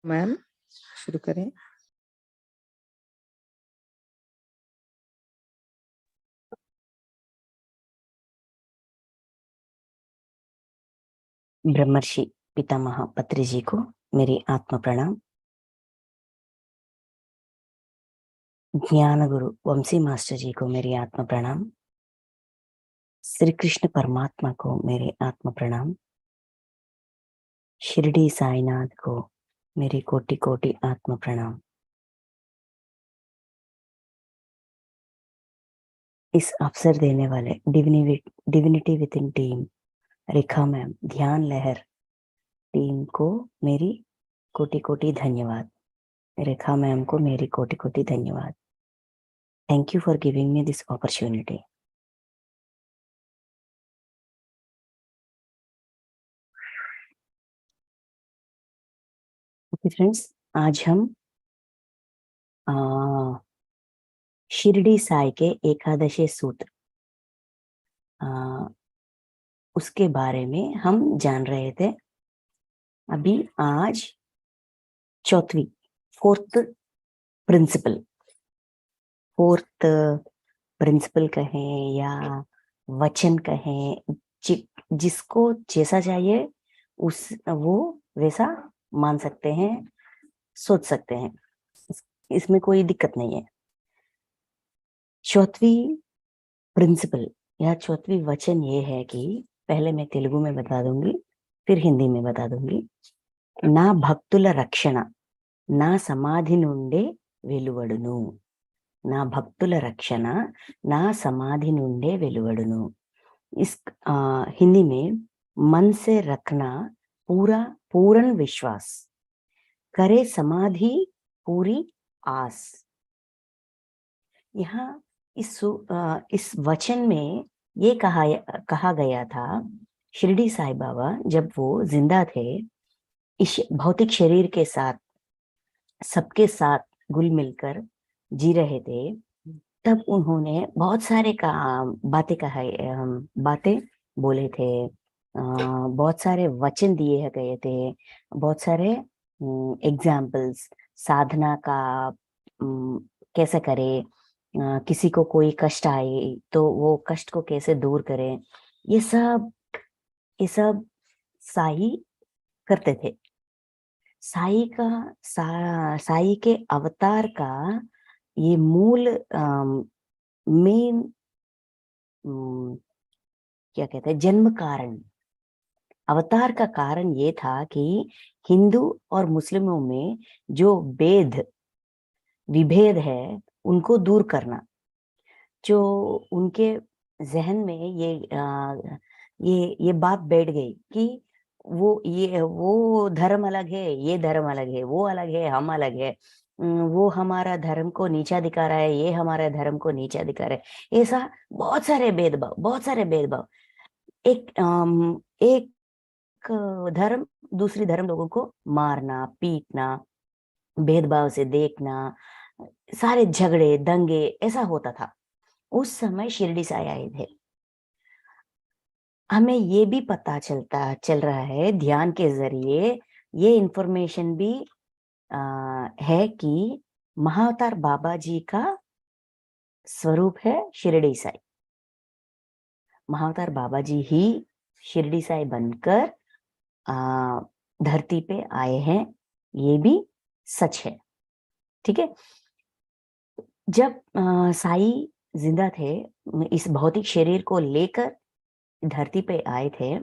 Ma'am शुरू करें। ब्रह्मर्षि पितामह पत्री जी को मेरी आत्म प्रणाम। ज्ञान गुरु वंशी मास्टर जी को मेरी आत्म प्रणाम। श्री कृष्ण परमात्मा को मेरे आत्म प्रणाम। शिरडी साईनाथ को मेरी कोटि कोटि आत्म प्रणाम। इस अवसर देने वाले divinity with in team Rekha ma'am, ध्यान लहर टीम को मेरी कोटि कोटि धन्यवाद। रेखा मैम को मेरी कोटि कोटि धन्यवाद। Thank you for giving me this opportunity. Okay friends, आज हम शिरडी साई के एकादशी सूत्र उसके बारे में हम जान रहे थे। अभी आज चौथी फोर्थ प्रिंसिपल कहें या वचन कहें, जिसको जैसा चाहिए उस वो वैसा मान सकते हैं, सोच सकते हैं, इसमें कोई दिक्कत नहीं है। चौथी प्रिंसिपल या चौथी वचन ये है कि पहले मैं तेलुगु में बता दूंगी, फिर हिंदी में बता दूंगी। నా భక్తుల రక్షణ నా సమాధి నుండే వెలువడును। నా భక్తుల రక్షణ నా समाधि నుండే వెలువడును। इस हिंदी में मन से रखना पूर्ण विश्वास, करे समाधि पूरी आस। यहाँ इस वचन में ये कहा गया था, शिरडी साई बाबा जब वो जिंदा थे, इस भौतिक शरीर के साथ सबके साथ घुल मिलकर जी रहे थे, तब उन्होंने बहुत सारे बातें बोले थे, बहुत सारे वचन दिए गए थे, बहुत सारे एग्जाम्पल्स, साधना का कैसे करे, किसी को कोई कष्ट आए तो वो कष्ट को कैसे दूर करें, ये सब साई करते थे। साई के अवतार का ये मूल मेन क्या कहते हैं, जन्म कारण, अवतार का कारण ये था कि हिंदू और मुस्लिमों में जो विभेद है उनको दूर करना। जो उनके जहन में ये बात बैठ गई कि वो धर्म अलग है, ये धर्म अलग है, वो अलग है, हम अलग है, वो हमारा धर्म को नीचा दिखा रहा है, ये हमारे धर्म को नीचा दिखा रहा है। ऐसा बहुत सारे भेदभाव। एक धर्म दूसरी धर्म लोगों को मारना, पीटना, भेदभाव से देखना, सारे झगड़े दंगे ऐसा होता था। उस समय शिरडी साई आए थे। हमें ये भी पता चल रहा है ध्यान के जरिए, ये इंफॉर्मेशन भी है कि महाअवतार बाबा जी का स्वरूप है शिरडी साई। महाअवतार बाबा जी ही शिरडी साई बनकर धरती पे आए हैं, ये भी सच है। ठीक है। जब साई जिंदा थे, इस भौतिक शरीर को लेकर धरती पे आए थे,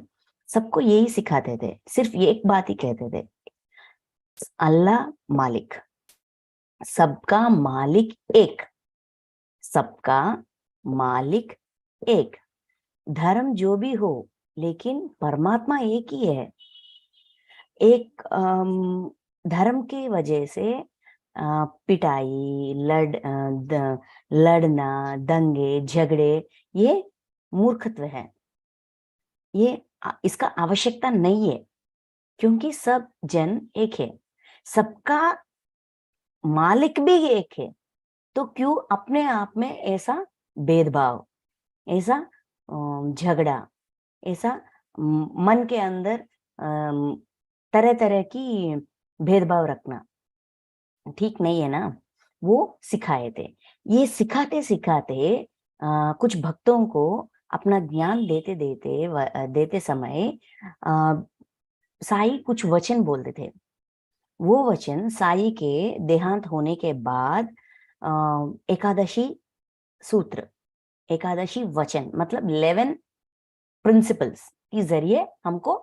सबको यही सिखाते थे, सिर्फ ये एक बात ही कहते थे, अल्लाह मालिक, सबका मालिक एक, सबका मालिक एक, धर्म जो भी हो लेकिन परमात्मा एक ही है। एक धर्म की वजह से पिटाई, लड़ना, दंगे झगड़े, ये मूर्खत्व है, ये इसका आवश्यकता नहीं है, क्योंकि सब जन एक है, सबका मालिक भी एक है। तो क्यों अपने आप में ऐसा भेदभाव, ऐसा झगड़ा, ऐसा मन के अंदर तरह तरह की भेदभाव रखना ठीक नहीं है ना, वो सिखाए थे। ये सिखाते सिखाते कुछ भक्तों को अपना ज्ञान देते समय साई कुछ वचन बोलते थे। वो वचन साई के देहांत होने के बाद एकादशी सूत्र, एकादशी वचन मतलब 11 प्रिंसिपल्स के जरिए हमको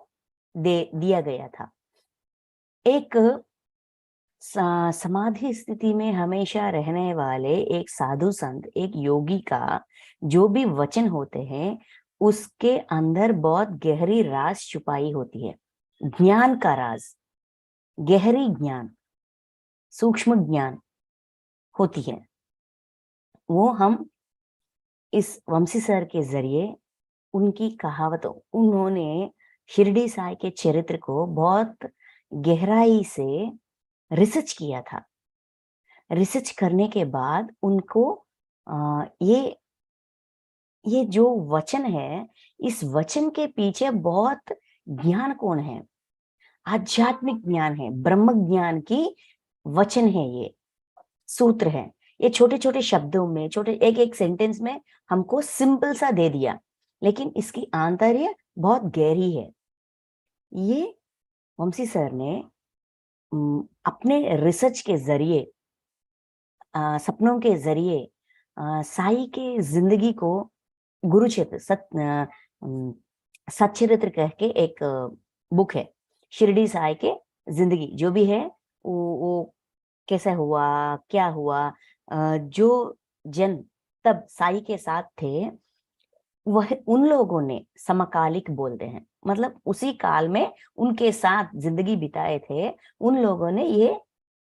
दिया गया था। एक समाधि स्थिति में हमेशा रहने वाले एक साधु संत, एक योगी का जो भी वचन होते हैं उसके अंदर बहुत गहरी राज छुपाई होती है। ज्ञान का राज, गहरी ज्ञान, सूक्ष्म ज्ञान होती है। वो हम इस वंशी सर के जरिए उनकी कहावतों, उन्होंने शिरडी साई के चरित्र को बहुत गहराई से रिसर्च किया था। रिसर्च करने के बाद उनको ये जो वचन है, इस वचन के पीछे बहुत ज्ञान कौन है, आध्यात्मिक ज्ञान है, ब्रह्म ज्ञान की वचन है, ये सूत्र है। ये छोटे छोटे शब्दों में, छोटे एक एक सेंटेंस में हमको सिंपल सा दे दिया, लेकिन इसकी आंतर्य बहुत गहरी है। ये वंशी सर ने अपने रिसर्च के जरिए, सपनों के जरिए साई के जिंदगी को गुरुचरित्र सच्चरित्र कह के एक बुक है, शिरडी साई के जिंदगी जो भी है वो कैसे हुआ, क्या हुआ, जो जन तब साई के साथ थे वह उन लोगों ने समकालिक बोलते हैं, मतलब उसी काल में उनके साथ जिंदगी बिताए थे, उन लोगों ने ये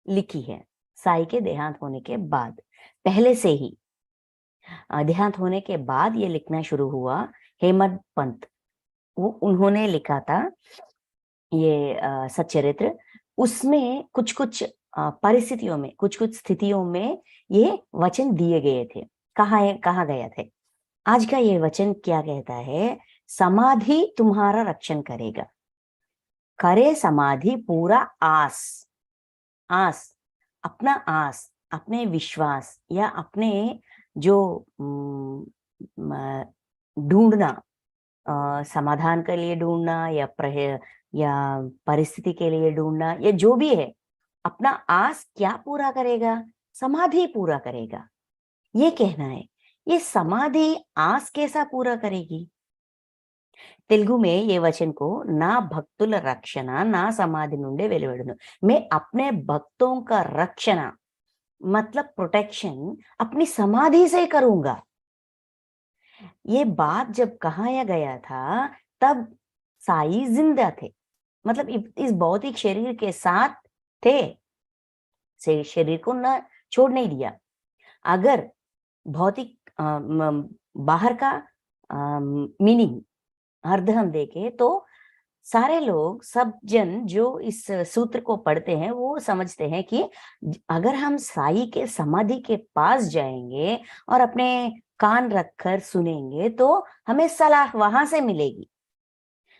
लिखी है। साई के देहांत होने के बाद, पहले से ही देहांत होने के बाद ये लिखना शुरू हुआ। हेमंत पंत, वो उन्होंने लिखा था ये सच्चरित्र। उसमें कुछ कुछ परिस्थितियों में, कुछ कुछ स्थितियों में ये वचन दिए गए थे। कहा गया थे। आज का ये वचन क्या कहता है? समाधि तुम्हारा रक्षण करेगा, करे समाधि पूरा आस। आस, अपना आस, अपने विश्वास या अपने जो ढूंढना, समाधान के लिए ढूंढना या परिस्थिति के लिए ढूंढना, या जो भी है, अपना आस क्या पूरा करेगा? समाधि पूरा करेगा। ये कहना है। ये समाधि आस कैसा पूरा करेगी? तेलुगु में ये वचन को ना भक्तुल रक्षण ना समाधि नुंडे वेलुवडुनु, मैं अपने भक्तों का रक्षण मतलब प्रोटेक्शन अपनी समाधि से करूंगा। ये बात जब कहा गया था तब साई जिंदा थे, मतलब इस भौतिक शरीर के साथ थे, से शरीर को न छोड़ नहीं दिया। अगर भौतिक बाहर का मीनिंग अर्थ हम देखें तो सारे लोग, सब जन जो इस सूत्र को पढ़ते हैं वो समझते हैं कि अगर हम साई के समाधि के पास जाएंगे और अपने कान रखकर सुनेंगे तो हमें सलाह वहां से मिलेगी।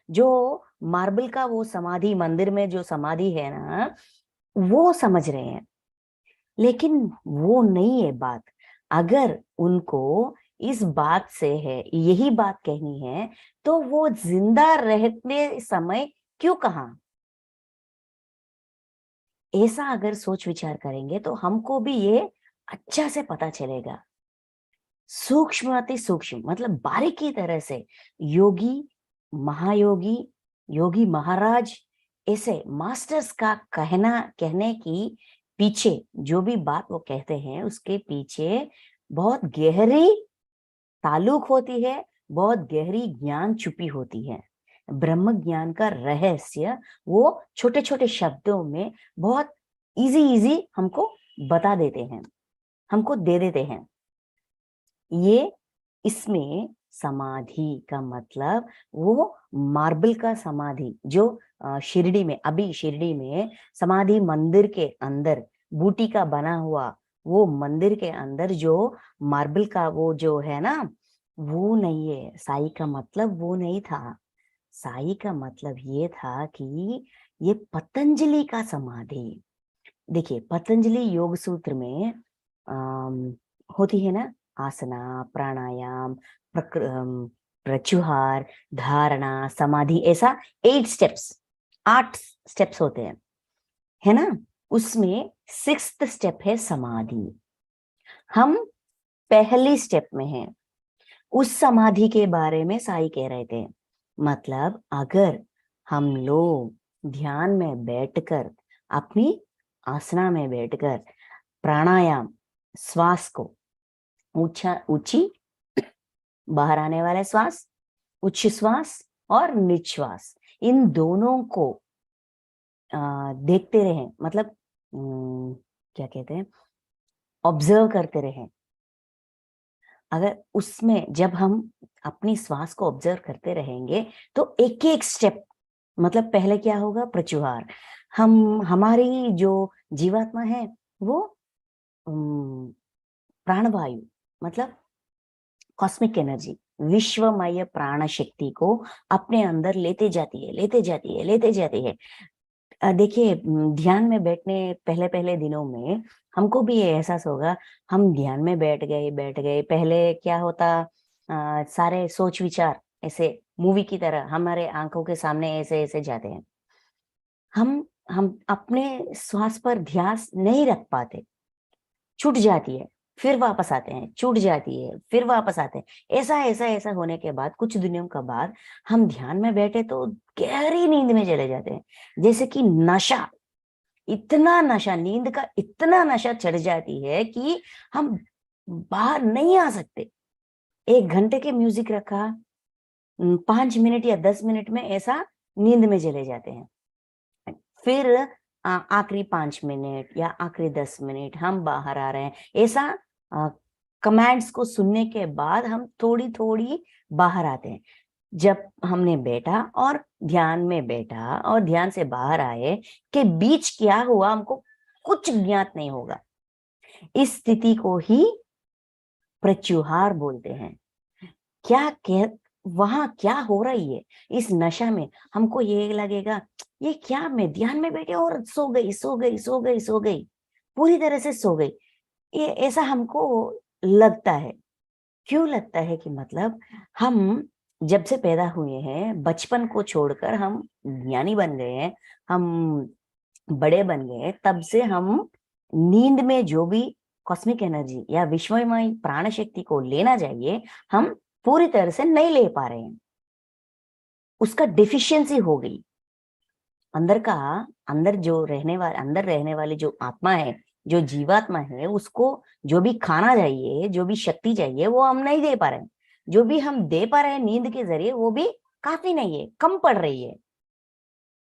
जो मार्बल का वो समाधि, मंदिर में जो समाधि है ना, वो समझ रहे हैं, लेकिन वो नहीं है बात। अगर उनको इस बात से है, यही बात कहनी है, तो वो जिंदा रहते समय क्यों कहा? ऐसा अगर सोच विचार करेंगे तो हमको भी ये अच्छा से पता चलेगा। सूक्ष्म अति सूक्ष्म मतलब बारीकी तरह से योगी, महायोगी, योगी महाराज, ऐसे मास्टर्स का कहने की पीछे जो भी बात वो कहते हैं उसके पीछे बहुत गहरी ताल्लुक होती है, बहुत गहरी ज्ञान छुपी होती है। ब्रह्म ज्ञान का रहस्य वो छोटे छोटे शब्दों में बहुत इजी हमको बता देते हैं, हमको दे देते हैं। ये इसमें समाधि का मतलब वो मार्बल का समाधि जो शिरडी में, अभी शिरडी में समाधि मंदिर के अंदर बूटी का बना हुआ वो मंदिर के अंदर जो मार्बल का वो जो है ना, वो नहीं है। साई का मतलब वो नहीं था। साई का मतलब ये था कि ये पतंजलि का समाधि। देखिए पतंजलि योग सूत्र में होती है ना आसना, प्राणायाम, प्रत्युहार, धारणा, समाधि, ऐसा 8 स्टेप्स होते हैं, है ना। उसमें 6th स्टेप है समाधि। हम पहली स्टेप में हैं। उस समाधि के बारे में साई कह रहे थे, मतलब अगर हम लोग ध्यान में बैठकर, अपनी आसना में बैठकर प्राणायाम, श्वास को ऊंची बाहर आने वाला श्वास, उच्च श्वास और निश्वास, इन दोनों को देखते रहें, मतलब क्या कहते हैं, ऑब्जर्व करते रहें। अगर उसमें जब हम अपनी श्वास को ऑब्जर्व करते रहेंगे तो एक एक स्टेप, मतलब पहले क्या होगा, प्रत्युहार। हमारी जो जीवात्मा है वो प्राणवायु, मतलब कॉस्मिक एनर्जी, विश्वमय प्राण शक्ति को अपने अंदर लेते जाती है, लेते जाती है, लेते जाती है। देखिए ध्यान में बैठने पहले पहले दिनों में हमको भी ये एहसास होगा, हम ध्यान में बैठ गए, पहले क्या होता, सारे सोच विचार ऐसे मूवी की तरह हमारे आंखों के सामने ऐसे ऐसे जाते हैं। हम अपने श्वास पर ध्यान नहीं रख पाते, छूट जाती है, फिर वापस आते हैं, छूट जाती है, फिर वापस आते हैं। ऐसा ऐसा ऐसा होने के बाद कुछ दिनों का बाद हम ध्यान में बैठे तो गहरी नींद में चले जाते हैं, जैसे कि नशा, इतना नशा, नींद का इतना नशा चढ़ जाती है कि हम बाहर नहीं आ सकते। 1 घंटे के म्यूजिक रखा, 5 मिनट या 10 मिनट में ऐसा नींद में चले जाते हैं। फिर आखिरी 5 मिनट या आखिरी 10 मिनट हम बाहर आ रहे हैं, ऐसा कमांड्स को सुनने के बाद हम थोड़ी थोड़ी बाहर आते हैं। जब हमने बैठा और ध्यान में बैठा और ध्यान से बाहर आए के बीच क्या हुआ हमको कुछ ज्ञात नहीं होगा। इस स्थिति को ही प्रत्युहार बोलते हैं। वहां क्या हो रही है, इस नशा में हमको ये लगेगा, ये क्या, मैं ध्यान में बैठे और सो गई, सो गई, सो गई, सो गई, पूरी तरह से सो गई, ये ऐसा हमको लगता है। क्यों लगता है कि मतलब हम जब से पैदा हुए हैं, बचपन को छोड़कर हम ज्ञानी बन गए हैं, हम बड़े बन गए, तब से हम नींद में जो भी कॉस्मिक एनर्जी या विश्वमय प्राण शक्ति को लेना चाहिए, हम पूरी तरह से नहीं ले पा रहे हैं। उसका डिफिशियंसी हो गई। अंदर रहने वाली जो आत्मा है, जो जीवात्मा है, उसको जो भी खाना चाहिए, जो भी शक्ति चाहिए, वो हम नहीं दे पा रहे हैं। जो भी हम दे पा रहे हैं नींद के जरिए, वो भी काफी नहीं है, कम पड़ रही है।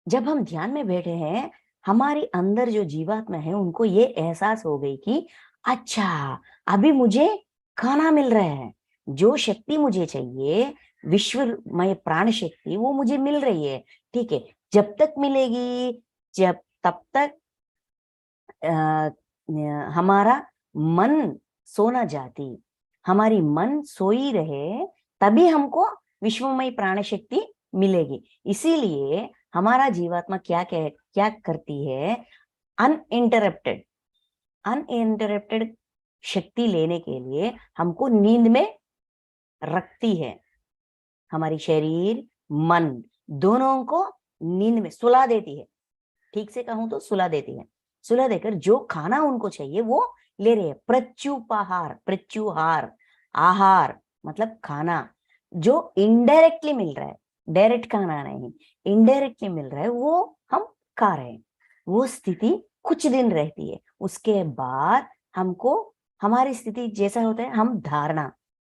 जब हम ध्यान में बैठे हैं, हमारी अंदर जो जीवात्मा है उनको ये एहसास हो गई कि अच्छा, अभी मुझे खाना मिल रहा है, जो शक्ति मुझे चाहिए, विश्वमय प्राण शक्ति, वो मुझे मिल रही है। ठीक है, जब तक मिलेगी, तब तक हमारा मन सोना जाती, हमारी मन सोई रहे, तभी हमको विश्वमय प्राण शक्ति मिलेगी। इसीलिए हमारा जीवात्मा क्या करती है, अनइंटरप्टेड शक्ति लेने के लिए हमको नींद में रखती है। हमारी शरीर मन दोनों को नींद में सुला देती है। ठीक से कहूं तो सुला देती है। सुला देकर जो खाना उनको चाहिए वो ले रहे हैं। प्रत्युहार, आहार मतलब खाना, जो इनडायरेक्टली मिल रहा है, डायरेक्ट खाना नहीं, इनडायरेक्टली मिल रहा है, वो हम खा रहे हैं। वो स्थिति कुछ दिन रहती है, उसके बाद हमको हमारी स्थिति जैसा होता है, हम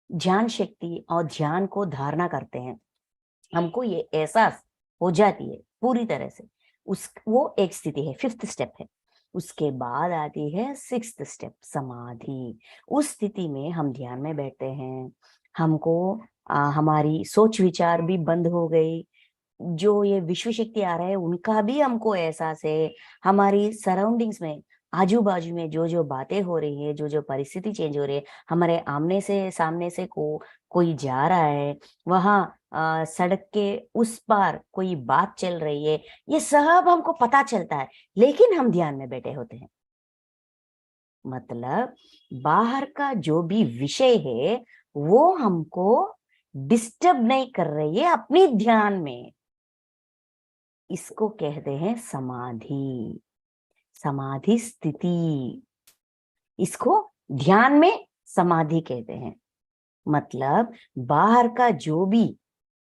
ध्यान शक्ति और ध्यान को धारणा करते हैं, हमको ये एहसास हो जाती है पूरी तरह से। वो एक स्थिति है, 5th स्टेप है। उसके बाद आती है 6th स्टेप, समाधि। उस स्थिति में हम ध्यान में बैठते हैं, हमको हमारी सोच विचार भी बंद हो गई, जो ये विश्व शक्ति आ रहा है उनका भी हमको एहसास है, हमारी सराउंडिंग्स में आजू बाजू में जो जो बातें हो रही है, जो जो परिस्थिति चेंज हो रही है, हमारे आमने से सामने से कोई जा रहा है, वहां सड़क के उस पार कोई बात चल रही है, ये सब हमको पता चलता है, लेकिन हम ध्यान में बैठे होते हैं। मतलब बाहर का जो भी विषय है वो हमको डिस्टर्ब नहीं कर रही है अपनी ध्यान में। इसको कहते हैं समाधि, समाधि स्थिति। इसको ध्यान में समाधि कहते हैं। मतलब बाहर का जो भी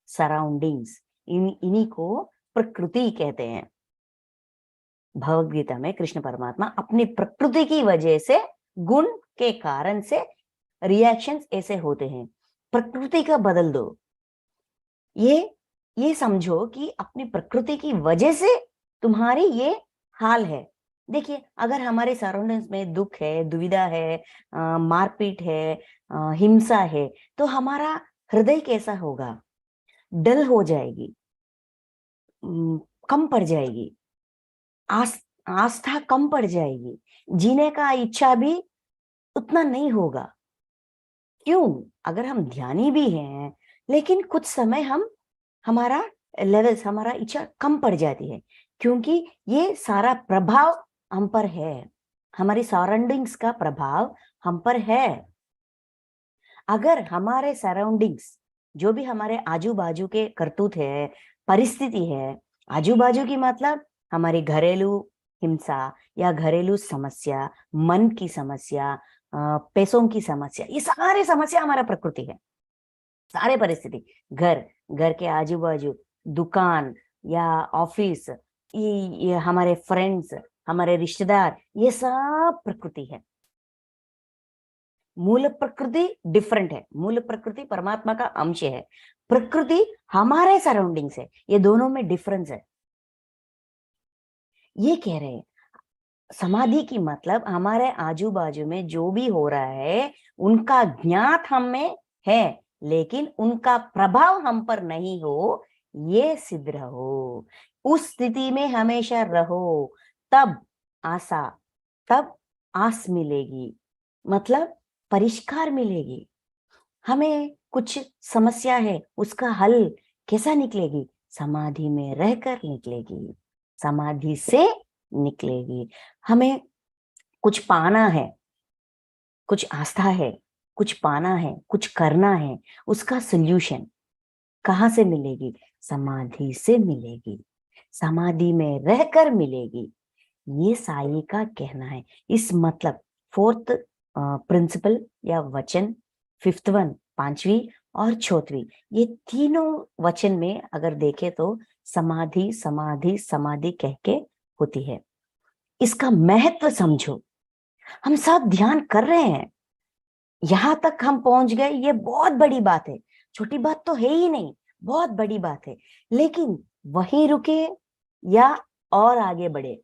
सराउंडिंग्स, इन्हीं को प्रकृति कहते हैं। भगवद गीता में कृष्ण परमात्मा अपनी प्रकृति की वजह से, गुण के कारण से रिएक्शंस ऐसे होते हैं। प्रकृति का बदल दो, ये समझो कि अपनी प्रकृति की वजह से तुम्हारी ये हाल है। देखिए, अगर हमारे सराउंडिंग्स में दुख है, दुविधा है, मारपीट है, हिंसा है, तो हमारा हृदय कैसा होगा? डल हो जाएगी, कम पड़ जाएगी, आस्था कम पड़ जाएगी, जीने का इच्छा भी उतना नहीं होगा। क्यों? अगर हम ध्यानी भी हैं, लेकिन कुछ समय हमारा लेवल्स, हमारा इच्छा कम पड़ जाती है, क्योंकि ये सारा प्रभाव हम पर है, हमारी सराउंडिंग्स का प्रभाव हम पर है। अगर हमारे सराउंडिंग्स, जो भी हमारे आजू बाजू के करतूत है, परिस्थिति है, आजू बाजू की मतलब हमारी घरेलू हिंसा या घरेलू समस्या, मन की समस्या, पैसों की समस्या, ये सारे समस्या हमारा प्रकृति है। सारे परिस्थिति, घर के आजू बाजू, दुकान या ऑफिस, ये हमारे फ्रेंड्स, हमारे रिश्तेदार, ये सब प्रकृति है। मूल प्रकृति डिफरेंट है, मूल प्रकृति परमात्मा का अंश है, प्रकृति हमारे सराउंडिंग्स है, ये दोनों में डिफरेंस है। ये कह रहे हैं समाधि की मतलब हमारे आजू बाजू में जो भी हो रहा है उनका ज्ञात हम में है, लेकिन उनका प्रभाव हम पर नहीं हो, ये सिद्ध रहो। उस स्थिति में हमेशा रहो, तब आस मिलेगी, मतलब परिष्कार मिलेगी। हमें कुछ समस्या है, उसका हल कैसा निकलेगी? समाधि में रहकर निकलेगी, समाधि से निकलेगी। हमें कुछ पाना है, कुछ आस्था है, कुछ पाना है, कुछ करना है, उसका सल्यूशन कहाँ से मिलेगी? समाधि से मिलेगी, समाधि में रहकर मिलेगी। ये साई का कहना है। इस मतलब फोर्थ प्रिंसिपल या वचन, फिफ्थ वन, पांचवी और चौथवी, ये तीनों वचन में अगर देखे तो समाधि समाधि समाधि कह के होती है। इसका महत्व समझो। हम सब ध्यान कर रहे हैं, यहां तक हम पहुंच गए, ये बहुत बड़ी बात है, छोटी बात तो है ही नहीं, बहुत बड़ी बात है। लेकिन वहीं रुके या और आगे बढ़े?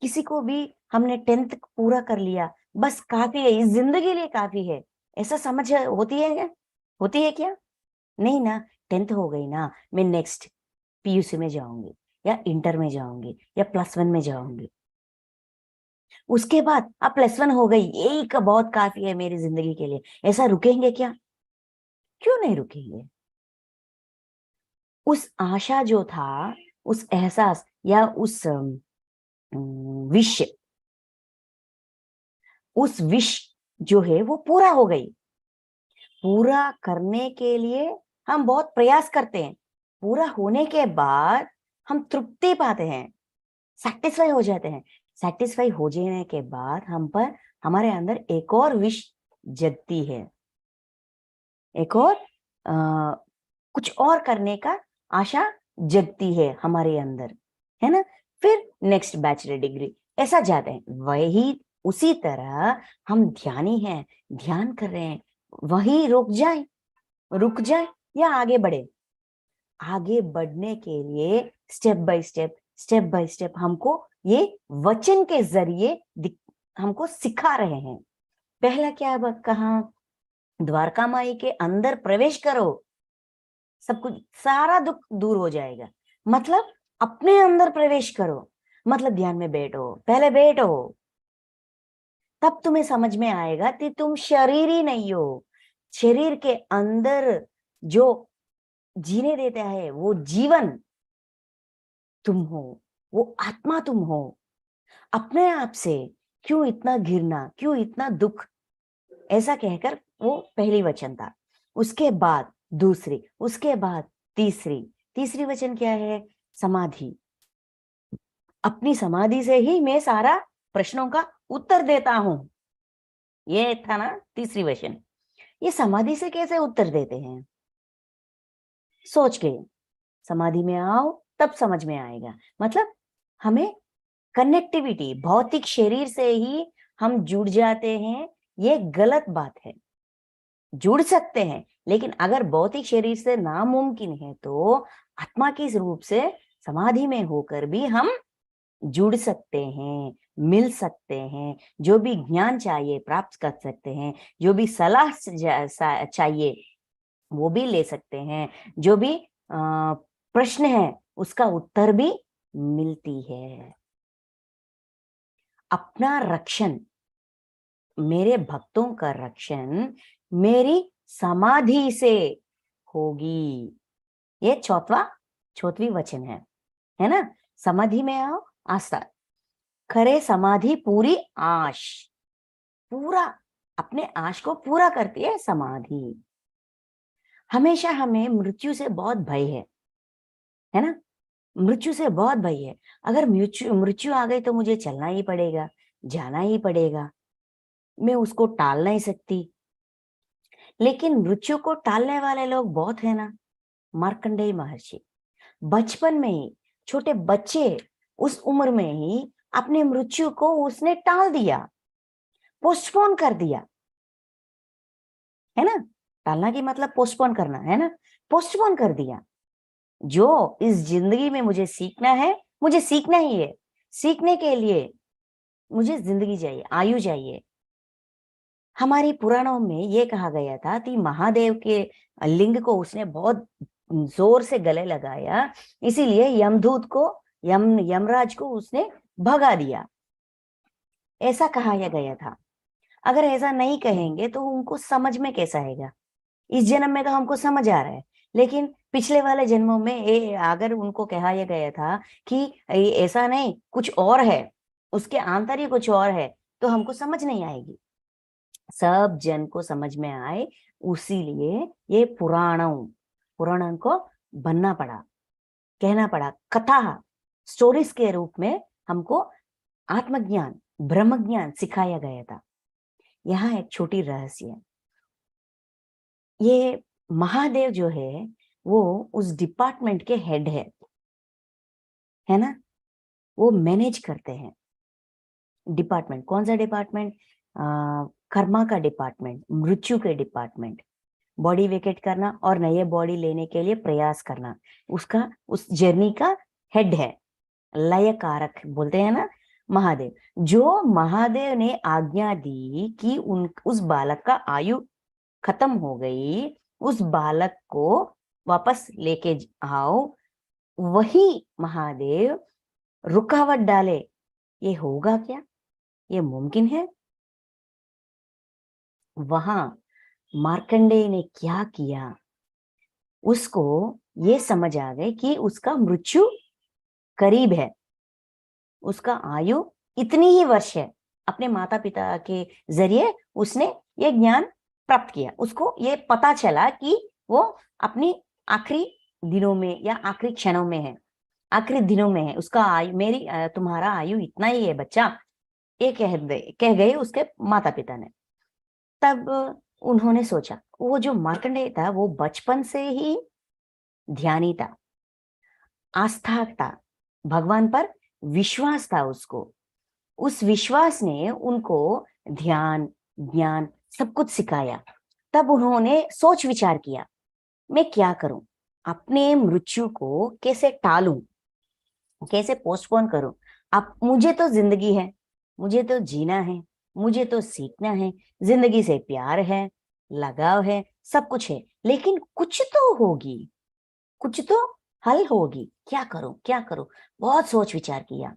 किसी को भी हमने 10th पूरा कर लिया, बस काफी है, इस जिंदगी के लिए काफी है, ऐसा समझ होती है क्या? होती है क्या? नहीं ना। 10th हो गई ना, मैं नेक्स्ट पीयूसी में जाऊंगी या इंटर में जाऊंगी या +1 में जाऊंगी। उसके बाद अब +1 हो गई, यही का बहुत काफी है मेरी जिंदगी के लिए, ऐसा रुकेंगे क्या? क्यों नहीं रुकेंगे? उस आशा जो था, उस एहसास या उस विश, उस विश जो है वो पूरा हो गई। पूरा करने के लिए हम बहुत प्रयास करते हैं, पूरा होने के बाद हम तृप्ति पाते हैं, सेटिस्फाई हो जाते हैं। सेटिस्फाई हो जाने के बाद हम पर, हमारे अंदर एक और विश जगती है, एक और कुछ और करने का आशा जगती है हमारे अंदर, है ना? फिर नेक्स्ट बैचलर डिग्री, ऐसा जाते हैं। वही उसी तरह हम ध्यानी हैं, ध्यान कर रहे हैं, वही रुक जाए या आगे बढ़े? आगे बढ़ने के लिए स्टेप बाय स्टेप हमको ये वचन के जरिए हमको सिखा रहे हैं। पहला क्या कहा? द्वारका माई के अंदर प्रवेश करो, सब कुछ, सारा दुख दूर हो जाएगा। मतलब अपने अंदर प्रवेश करो, मतलब ध्यान में बैठो, पहले बैठो, तब तुम्हें समझ में आएगा कि तुम शरीर ही नहीं हो। शरीर के अंदर जो जीने देता है वो जीवन तुम हो, वो आत्मा तुम हो। अपने आप से क्यों इतना घिरना, क्यों इतना दुख? ऐसा कहकर वो पहली वचन था। उसके बाद दूसरी, उसके बाद तीसरी। तीसरी वचन क्या है? समाधि। अपनी समाधि से ही मैं सारा प्रश्नों का उत्तर देता हूं। ये था ना तीसरी वचन। ये समाधि से कैसे उत्तर देते हैं? सोच के समाधि में आओ, तब समझ में आएगा। मतलब हमें कनेक्टिविटी भौतिक शरीर से ही हम जुड़ जाते हैं, ये गलत बात है। जुड़ सकते हैं, लेकिन अगर भौतिक शरीर से नामुमकिन है तो आत्मा के रूप से समाधि में होकर भी हम जुड़ सकते हैं, मिल सकते हैं। जो भी ज्ञान चाहिए प्राप्त कर सकते हैं, जो भी सलाह चाहिए वो भी ले सकते हैं, जो भी प्रश्न है उसका उत्तर भी मिलती है। अपना रक्षण, मेरे भक्तों का रक्षण मेरी समाधि से होगी। ये चौथी वचन है ना? समाधि में आओ, आस्था करे समाधि पूरी आश। पूरा अपने आश को पूरा करती है समाधि। हमेशा हमें मृत्यु से बहुत भय है ना? मृत्यु से बहुत भय है। अगर मृत्यु आ गई तो मुझे चलना ही पड़ेगा, जाना ही पड़ेगा, मैं उसको टाल नहीं सकती। लेकिन मृत्यु को टालने वाले लोग बहुत है ना। मार्कंडेय महर्षि बचपन में ही, छोटे बच्चे उस उम्र में ही अपने मृत्यु को उसने टाल दिया, पोस्टपोन कर दिया, है ना? टालना की मतलब पोस्टपोन करना, है ना? पोस्टपोन कर दिया। जो इस जिंदगी में मुझे सीखना है, मुझे सीखना ही है। सीखने के लिए मुझे जिंदगी चाहिए, आयु चाहिए। हमारी पुराणों में ये कहा गया था कि महादेव के लिंग को उसने बहुत जोर से गले लगाया, इसीलिए यमदूत को, यमराज को उसने भगा दिया, ऐसा कहा गया था। अगर ऐसा नहीं कहेंगे तो उनको समझ में कैसा आएगा? इस जन्म में तो हमको समझ आ रहा है, लेकिन पिछले वाले जन्मों में अगर उनको कहा गया था कि ऐसा नहीं कुछ और है, उसके आंतरिक कुछ और है, तो हमको समझ नहीं आएगी। सब जन को समझ में आए, उसीलिए ये पुराणों को बनना पड़ा, कहना पड़ा। कथा स्टोरीज के रूप में हमको आत्मज्ञान, ब्रह्म ज्ञान सिखाया गया था। यहाँ एक छोटी रहस्य है। ये महादेव जो है वो उस डिपार्टमेंट के हेड है ना? वो मैनेज करते हैं डिपार्टमेंट। कौन सा डिपार्टमेंट? कर्मा का डिपार्टमेंट, मृत्यु के डिपार्टमेंट। बॉडी वेकेट करना और नए बॉडी लेने के लिए प्रयास करना, उसका उस जर्नी का हेड है। लय कारक बोलते हैं ना महादेव। जो महादेव ने आज्ञा दी कि उस बालक का आयु खत्म हो गई, उस बालक को वापस लेके आओ, वही महादेव रुकावट डाले, ये होगा क्या? ये मुमकिन है? वहां मार्कंडेय ने क्या किया, उसको ये समझ आ गए कि उसका मृत्यु करीब है, उसका आयु इतनी ही वर्ष है। अपने माता पिता के जरिए उसने ये ज्ञान प्राप्त किया। उसको ये पता चला कि वो अपनी आखिरी दिनों में या आखिरी क्षणों में है, आखिरी दिनों में है। उसका आयु, तुम्हारा आयु इतना ही है बच्चा, ये कह गए उसके माता पिता ने। तब उन्होंने सोचा, वो जो मार्कंडेय था वो बचपन से ही ध्यानी था, आस्था था, भगवान पर विश्वास था उसको। उस विश्वास ने उनको ध्यान, ज्ञान सब कुछ सिखाया। तब उन्होंने सोच विचार किया, मैं क्या करूं, अपने मृत्यु को कैसे टालूं, कैसे पोस्टपोन करूं। अब मुझे तो जिंदगी है, मुझे तो जीना है, मुझे तो सीखना है, जिंदगी से प्यार है, लगाव है, सब कुछ है, लेकिन कुछ तो होगी, कुछ तो हल होगी। क्या करूं, क्या करूं? बहुत सोच विचार किया।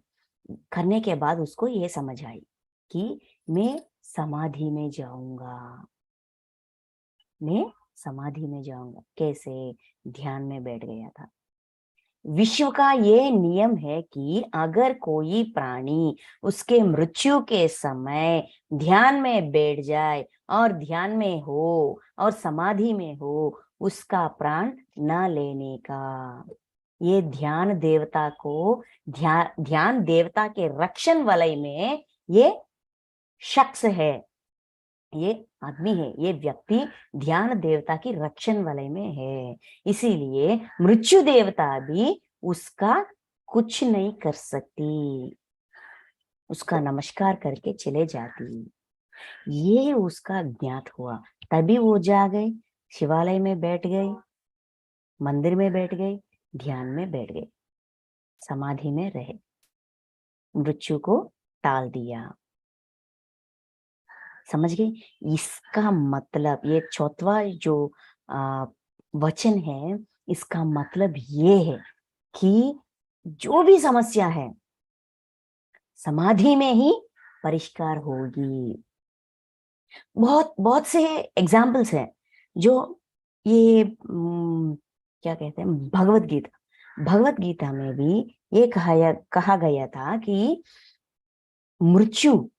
करने के बाद उसको ये समझ आई कि मैं समाधि में जाऊंगा, मैं समाधि में जाऊंगा। कैसे? ध्यान में बैठ गया था। विश्व का ये नियम है कि अगर कोई प्राणी उसके मृत्यु के समय ध्यान में बैठ जाए और ध्यान में हो और समाधि में हो, उसका प्राण न लेने का। ये ध्यान देवता को, ध्यान देवता के रक्षण वलय में ये शख्स है, ये आदमी है, ये व्यक्ति ध्यान देवता की रक्षण वलय में है। इसीलिए मृत्यु देवता भी उसका कुछ नहीं कर सकती, उसका नमस्कार करके चले जाती। ये उसका ज्ञात हुआ, तभी वो जा गए, शिवालय में बैठ गए, मंदिर में बैठ गए, ध्यान में बैठ गए, समाधि में रहे, मृत्यु को टाल दिया। समझ गए? इसका मतलब ये चौथा जो वचन है, इसका मतलब ये है कि जो भी समस्या है समाधि में ही परिष्कार होगी। बहुत बहुत से एग्जाम्पल्स हैं जो ये क्या कहते हैं, भगवत गीता में भी ये कहा गया था कि मृत्यु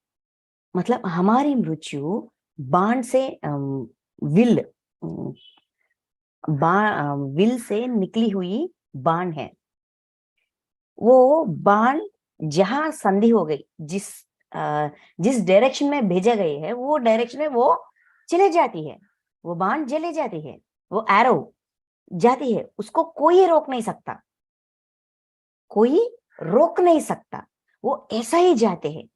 मतलब हमारी मृत्यु बाण से विल विल से निकली हुई बाण है। वो बाण जहां संधि हो गई, जिस डायरेक्शन में भेजा गई है वो डायरेक्शन में वो चले जाती है, वो बाण चले जाती है, वो एरो जाती है, उसको कोई रोक नहीं सकता, कोई रोक नहीं सकता, वो ऐसा ही जाते हैं।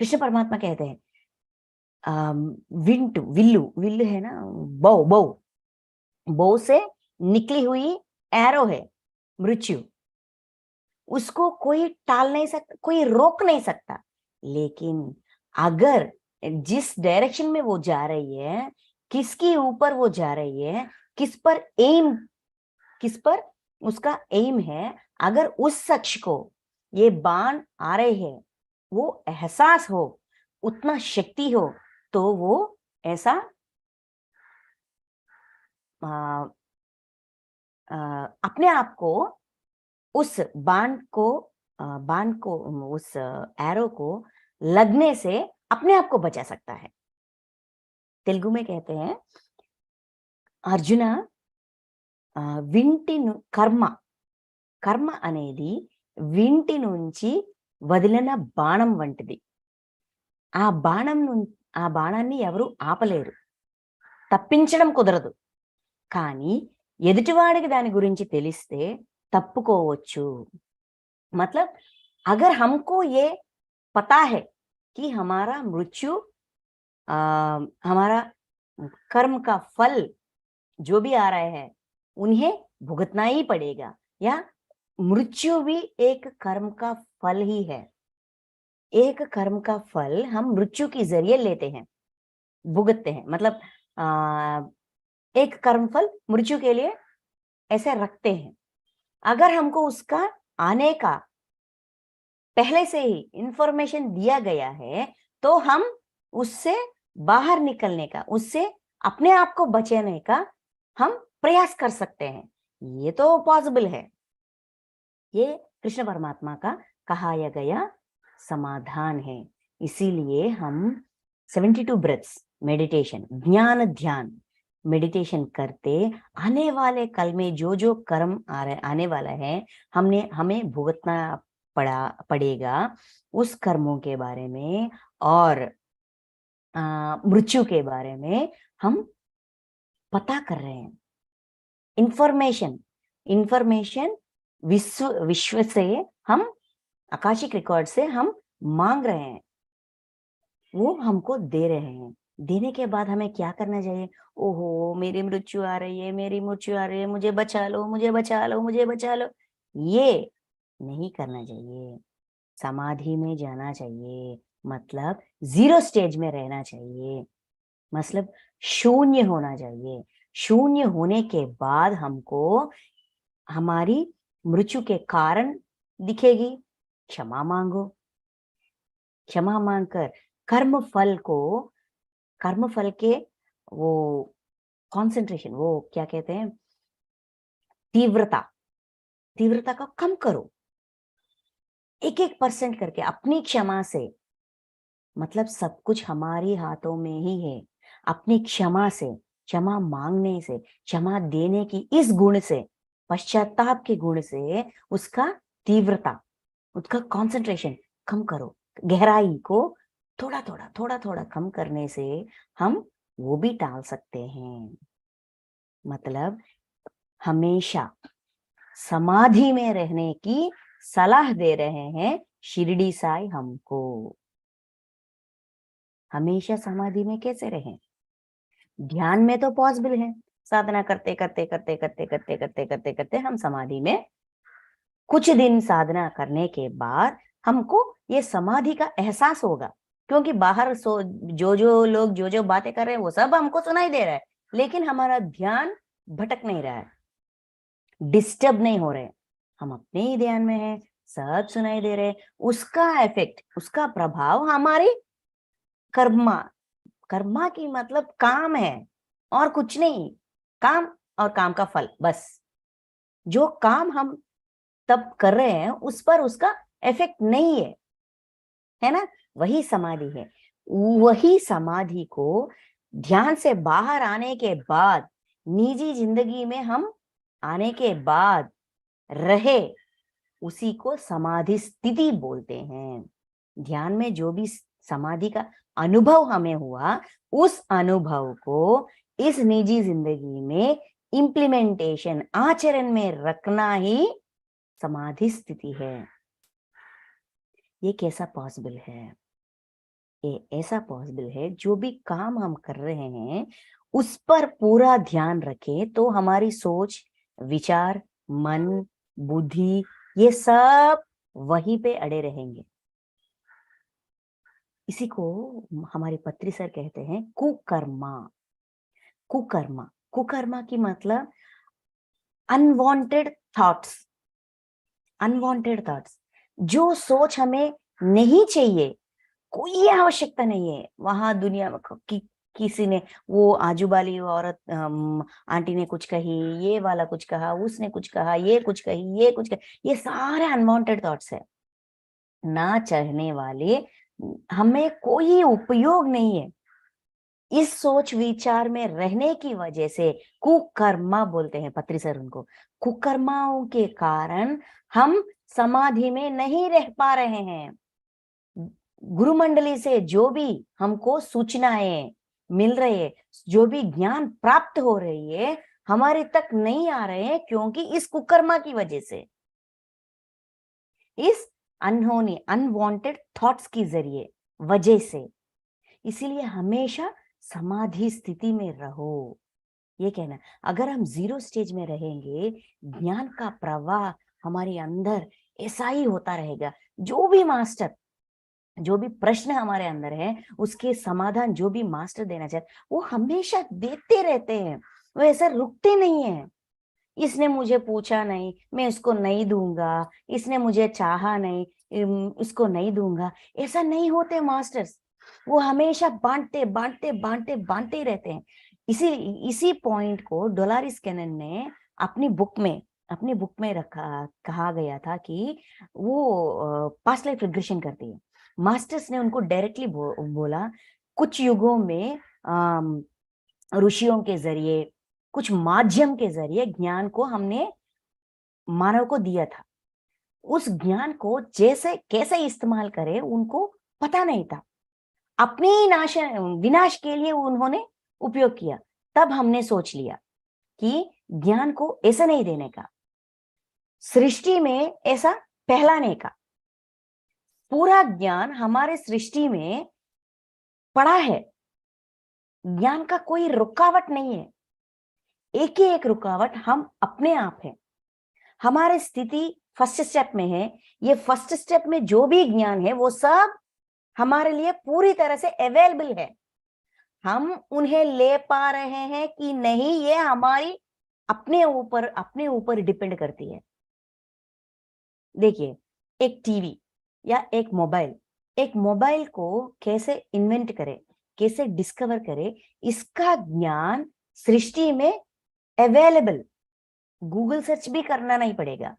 कृष्ण परमात्मा कहते हैं विल्लू है ना, बो से निकली हुई एरो है मृत्यु, उसको कोई टाल नहीं सकता, कोई रोक नहीं सकता। लेकिन अगर जिस डायरेक्शन में वो जा रही है, किसके ऊपर वो जा रही है, किस पर उसका एम है, अगर उस शख्स को ये बाण आ रहे हैं वो एहसास हो, उतना शक्ति हो, तो वो ऐसा अपने आप को उस बाण को उस एरो को लगने से अपने आप को बचा सकता है। तेलुगु में कहते हैं अर्जुन विंटी కర్మ అనేది వింటి నుంచి వదిలిన బాణం వంటిది. ఆ బాణాన్ని ఎవరు ఆపలేరు, తప్పించడం కుదరదు. కానీ ఎదుటివాడికి దాని గురించి తెలిస్తే తప్పుకోవచ్చు. मतलब अगर हमको ये पता है कि हमारा मृत्यु हमारा कर्म का फल जो भी आ रहे हैं उन्हें भुगतना ही पड़ेगा, या मृत्यु भी एक कर्म का फल ही है। एक कर्म का फल हम मृत्यु के जरिए लेते हैं, भुगतते हैं। मतलब एक कर्म फल मृत्यु के लिए ऐसे रखते हैं। अगर हमको उसका आने का पहले से ही इंफॉर्मेशन दिया गया है तो हम उससे बाहर निकलने का, उससे अपने आप को बचाने का हम प्रयास कर सकते हैं। ये तो पॉसिबल है। ये कृष्ण परमात्मा का कहा गया समाधान है। इसीलिए हम 72 ब्रेथ्स मेडिटेशन, ज्ञान ध्यान मेडिटेशन करते आने वाले कल में जो जो कर्म आने वाला है हमें भुगतना पड़ेगा, उस कर्मों के बारे में और मृत्यु के बारे में हम पता कर रहे हैं। इंफॉर्मेशन विश्व से हम आकाशिक रिकॉर्ड से हम मांग रहे हैं, वो हमको दे रहे हैं। देने के बाद हमें क्या करना चाहिए? ओहो मेरी मृत्यु आ रही है, मेरी मृत्यु आ रही है, मुझे बचा लो, मुझे बचा लो, मुझे बचा लो, ये नहीं करना चाहिए। समाधि में जाना चाहिए, मतलब 0 स्टेज में रहना चाहिए, मतलब शून्य होना चाहिए। शून्य होने के बाद हमको हमारी मृत्यु के कारण दिखेगी क्षमा मांगो। क्षमा मांगकर कर्म फल के वो कॉन्सेंट्रेशन, वो क्या कहते हैं, तीव्रता को कम करो। 1% करके अपनी क्षमा से, मतलब सब कुछ हमारे हाथों में ही है। अपनी क्षमा से, क्षमा मांगने से, क्षमा देने की इस गुण से, पश्चाताप के गुण से उसका तीव्रता, उसका कंसंट्रेशन कम करो। गहराई को थोड़ा थोड़ा कम करने से हम वो भी टाल सकते हैं। मतलब हमेशा समाधि में रहने की सलाह दे रहे हैं शिरडी साई हमको। हमेशा समाधि में कैसे रहें? ध्यान में तो पॉसिबल है, साधना करते करते हम समाधि में, कुछ दिन साधना करने के बाद हमको ये समाधि का एहसास होगा। क्योंकि बाहर जो लोग जो बातें कर रहे हैं वो सब हमको सुनाई दे रहा है, लेकिन हमारा ध्यान भटक नहीं रहा है, डिस्टर्ब नहीं हो रहे, हम अपने ही ध्यान में हैं, सब सुनाई दे रहे। उसका इफेक्ट, उसका प्रभाव हमारी कर्मा की मतलब काम है और कुछ नहीं। काम और काम का फल, बस जो काम हम तब कर रहे हैं उस पर उसका इफेक्ट नहीं है ना? वही समाधि है। वही समाधि को ध्यान से बाहर आने के बाद, निजी जिंदगी में हम आने के बाद रहे, उसी को समाधि स्थिति बोलते हैं। ध्यान में जो भी समाधि का अनुभव हमें हुआ, उस अनुभव को इस निजी जिंदगी में इम्प्लीमेंटेशन, आचरण में रखना ही समाधि स्थिति है। ये कैसा पॉसिबल है? ये ऐसा पॉसिबल है, जो भी काम हम कर रहे हैं उस पर पूरा ध्यान रखें तो हमारी सोच, विचार, मन, बुद्धि, ये सब वहीं पे अड़े रहेंगे। इसी को हमारे पत्री सर कहते हैं कुकर्मा। कुकर्मा की मतलब अनवांटेड थॉट्स। जो सोच हमें नहीं चाहिए, कोई आवश्यकता नहीं है वहां दुनिया में किसी ने, वो आजू बाली औरत आंटी ने कुछ कही, ये वाला कुछ कहा, उसने कुछ कहा, ये कुछ कही, ये कुछ कही, ये सारे अनवांटेड थॉट्स है, ना चाहने वाले, हमें कोई उपयोग नहीं है। इस सोच विचार में रहने की वजह से कुकर्मा बोलते हैं पत्री सर उनको। कुकर्माओं के कारण हम समाधि में नहीं रह पा रहे हैं। गुरु मंडली से जो भी हमको सूचनाएं मिल रही है, जो भी ज्ञान प्राप्त हो रही है, हमारे तक नहीं आ रहे हैं, क्योंकि इस कुकर्मा की वजह से, इस अनहोनी अनवांटेड थॉट्स की जरिए वजह से। इसीलिए हमेशा समाधि स्थिति में रहो। ये कहना, अगर हम 0 स्टेज में रहेंगे, ज्ञान का प्रवाह हमारे अंदर ऐसा ही होता रहेगा। जो भी मास्टर, जो भी प्रश्न हमारे अंदर है, उसके समाधान जो भी मास्टर देना चाहते, वो हमेशा देते रहते हैं, वो ऐसा रुकते नहीं है। इसने मुझे पूछा नहीं, मैं इसको नहीं दूंगा, इसने मुझे चाहा नहीं, इसको नहीं दूंगा, ऐसा नहीं होते मास्टर्स। वो हमेशा बांटते ही रहते हैं। इसी पॉइंट को डोलारिस कैनन ने अपनी बुक में रखा, कहा गया था कि वो पास्ट लाइफ रिग्रेशन करती है। मास्टर्स ने उनको डायरेक्टली बोला, कुछ युगों में ऋषियों के जरिए, कुछ माध्यम के जरिए ज्ञान को हमने मानव को दिया था। उस ज्ञान को जैसे कैसे इस्तेमाल करें उनको पता नहीं था। अपने ही विनाश के लिए उन्होंने उपयोग किया। तब हमने सोच लिया कि ज्ञान को ऐसा नहीं देने का, सृष्टि में ऐसा फैलाने का। पूरा ज्ञान हमारे सृष्टि में पड़ा है, ज्ञान का कोई रुकावट नहीं है। एक ही एक रुकावट हम अपने आप है। हमारी स्थिति फर्स्ट स्टेप में है। ये फर्स्ट स्टेप में जो भी ज्ञान है वो सब हमारे लिए पूरी तरह से अवेलेबल है। हम उन्हें ले पा रहे हैं कि नहीं, ये हमारी अपने ऊपर डिपेंड करती है। देखिए, एक टीवी, या एक मोबाइल को कैसे इन्वेंट करे, कैसे डिस्कवर करे, इसका ज्ञान सृष्टि में अवेलेबल, गूगल सर्च भी करना नहीं पड़ेगा।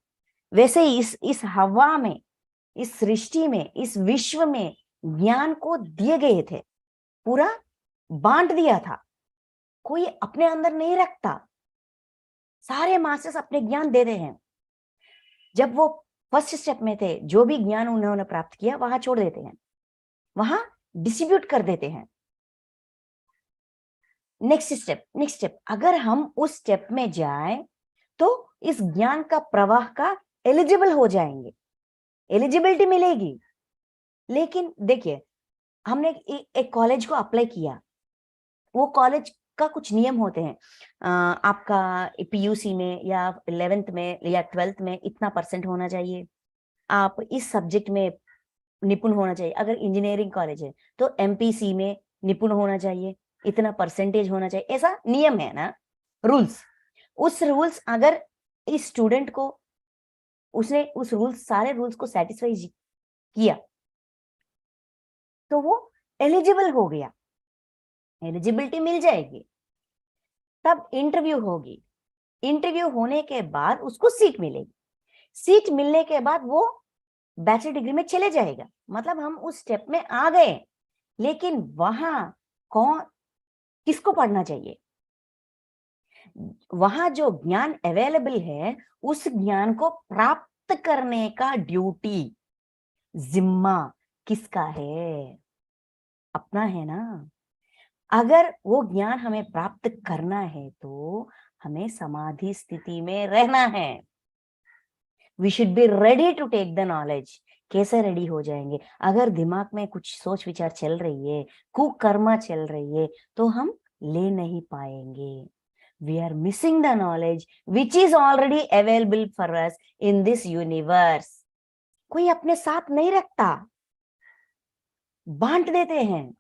वैसे इस हवा में, इस सृष्टि में, इस विश्व में ज्ञान को दिए गए थे, पूरा बांट दिया था, कोई अपने अंदर नहीं रखता, सारे मास्टर्स अपने ज्ञान देते हैं। जब वो फर्स्ट स्टेप में थे, जो भी ज्ञान उन्होंने प्राप्त किया वहां छोड़ देते हैं, वहां डिस्ट्रीब्यूट कर देते हैं। नेक्स्ट स्टेप, अगर हम उस स्टेप में जाएं तो इस ज्ञान का प्रवाह का एलिजिबल हो जाएंगे, एलिजिबिलिटी मिलेगी। लेकिन देखिए, हमने एक कॉलेज को अप्लाई किया, वो कॉलेज का कुछ नियम होते हैं, आपका पीयूसी में या 11th में या 12th में इतना परसेंट होना चाहिए, आप इस सब्जेक्ट में निपुण होना चाहिए। अगर इंजीनियरिंग कॉलेज है तो एमपीसी में निपुण होना चाहिए, इतना परसेंटेज होना चाहिए, ऐसा नियम है ना, रूल्स। उस रूल्स अगर इस स्टूडेंट को, उसने उस रूल्स, सारे रूल्स को सेटिस्फाई किया तो वो एलिजिबल हो गया, एलिजिबिलिटी मिल जाएगी। तब इंटरव्यू होगी, इंटरव्यू होने के बाद उसको सीट मिलेगी, सीट मिलने के बाद वो बैचलर डिग्री में चले जाएगा, मतलब हम उस स्टेप में आ गए। लेकिन वहां किसको पढ़ना चाहिए? वहां जो ज्ञान अवेलेबल है, उस ज्ञान को प्राप्त करने का ड्यूटी, जिम्मा किसका है? अपना है ना। अगर वो ज्ञान हमें प्राप्त करना है तो हमें समाधि स्थिति में रहना है। We should be ready to take the knowledge. कैसे रेडी हो जाएंगे? अगर दिमाग में कुछ सोच विचार चल रही है, कुकर्मा चल रही है, तो हम ले नहीं पाएंगे। We are missing the knowledge which is already available for us in this universe. कोई अपने साथ नहीं रखता, बांट देते हैं।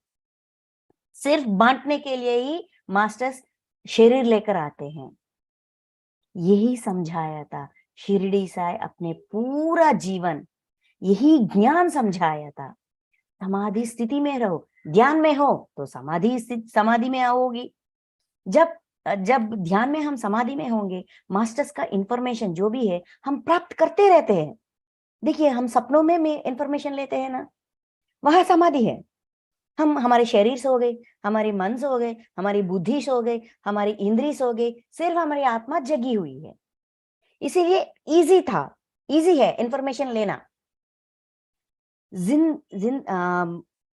सिर्फ बांटने के लिए ही मास्टर्स शरीर लेकर आते हैं। यही समझाया था शिरडी साई, अपने पूरा जीवन यही ज्ञान समझाया था। समाधि स्थिति में रहो, ध्यान में हो तो समाधि में आओगी। जब जब ध्यान में हम समाधि में होंगे, मास्टर्स का इंफॉर्मेशन जो भी है हम प्राप्त करते रहते हैं। देखिए, हम सपनों में इंफॉर्मेशन लेते हैं ना, वहां समाधि है। हम, हमारे शरीर सो गए, हमारे मन सो गए, हमारी बुद्धि सो गई, हमारी इंद्री सो गई, सिर्फ हमारी आत्मा जगी हुई है। इसीलिए इजी है इंफॉर्मेशन लेना।